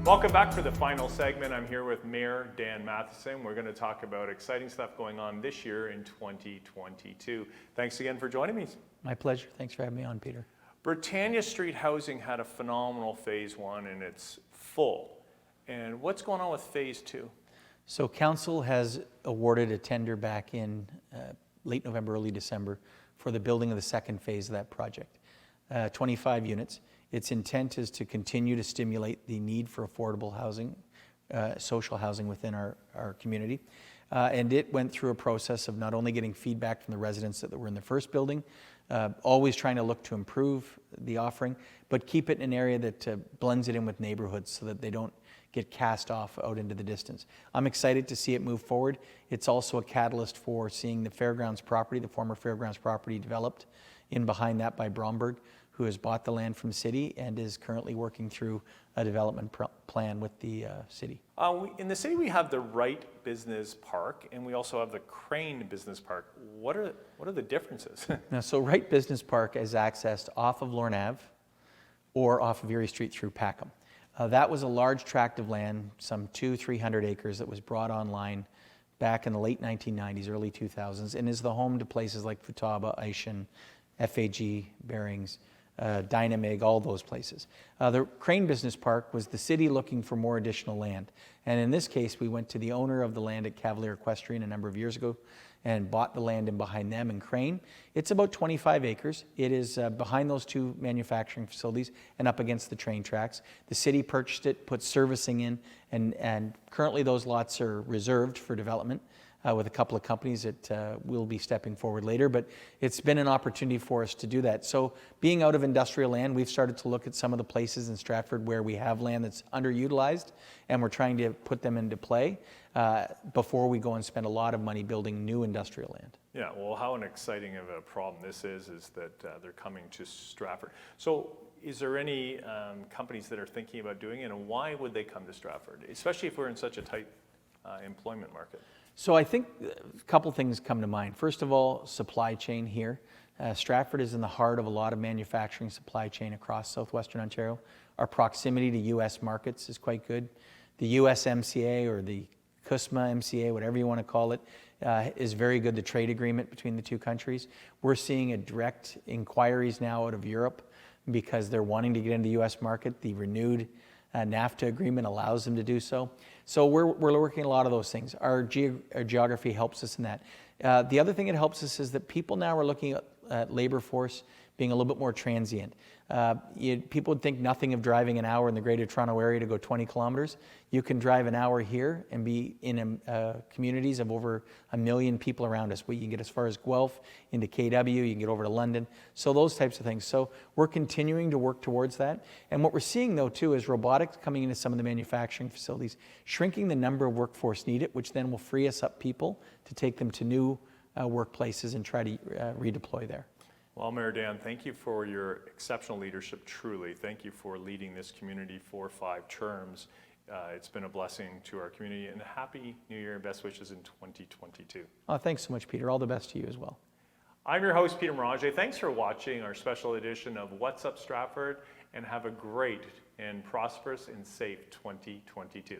Welcome back for the final segment. I'm here with Mayor Dan Mathieson. We're going to talk about exciting stuff going on this year in 2022. Thanks again for joining me. My pleasure. Thanks for having me on, Peter. Britannia Street Housing had a phenomenal phase one and it's full. And what's going on with phase two? So council has awarded a tender back in late November, early December for the building of the second phase of that project. 25 units. Its intent is to continue to stimulate the need for affordable housing, social housing within our community. And it went through a process of not only getting feedback from the residents that were in the first building, always trying to look to improve the offering, but keep it in an area that blends it in with neighborhoods so that they don't get cast off out into the distance. I'm excited to see it move forward. It's also a catalyst for seeing the fairgrounds property, the former fairgrounds property, developed in behind that by Bromberg, who has bought the land from city and is currently working through a development plan with the city. In the city we have the Wright Business Park and we also have the Crane Business Park. What are the differences? Now, so Wright Business Park is accessed off of Lorne Ave or off of Erie Street through Packham. That was a large tract of land, some 200-300 acres, that was brought online back in the late 1990s, early 2000s, and is the home to places like Futaba, Aishin, FAG, Bearings, Dynamig, all those places. The Crane Business Park was the city looking for more additional land. And in this case, we went to the owner of the land at Cavalier Equestrian a number of years ago and bought the land in behind them in Crane. It's about 25 acres. It is behind those two manufacturing facilities and up against the train tracks. The city purchased it, put servicing in, and currently those lots are reserved for development. With a couple of companies that will be stepping forward later, but it's been an opportunity for us to do that. So being out of industrial land, we've started to look at some of the places in Stratford where we have land that's underutilized, and we're trying to put them into play before we go and spend a lot of money building new industrial land. Yeah, well, how an exciting of a problem this is that they're coming to Stratford. So is there any companies that are thinking about doing it, and why would they come to Stratford, especially if we're in such a tight employment market? So I think a couple things come to mind. First of all, supply chain here. Stratford is in the heart of a lot of manufacturing supply chain across southwestern Ontario. Our proximity to U.S. markets is quite good. The USMCA or the CUSMA MCA, whatever you want to call it, is very good, the trade agreement between the two countries. We're seeing a direct inquiries now out of Europe because they're wanting to get into the U.S. market. The renewed NAFTA agreement allows them to do so. So we're working a lot of those things. Our geography helps us in that. The other thing it helps us is that people now are looking at labor force being a little bit more transient. People would think nothing of driving an hour in the Greater Toronto Area to go 20 kilometers. You can drive an hour here and be in communities of over 1 million people around us. You can get as far as Guelph, into KW, you can get over to London. So those types of things. So we're continuing to work towards that. And what we're seeing though too is robotics coming into some of the manufacturing facilities, shrinking the number of workforce needed, which then will free us up people to take them to new workplaces and try to redeploy there. Well, Mayor Dan, thank you for your exceptional leadership, truly. Thank you for leading this community for 5 terms. It's been a blessing to our community, and Happy New Year and best wishes in 2022. Oh, thanks so much, Peter. All the best to you as well. I'm your host, Peter Maranger. Thanks for watching our special edition of What's Up Stratford, and have a great and prosperous and safe 2022.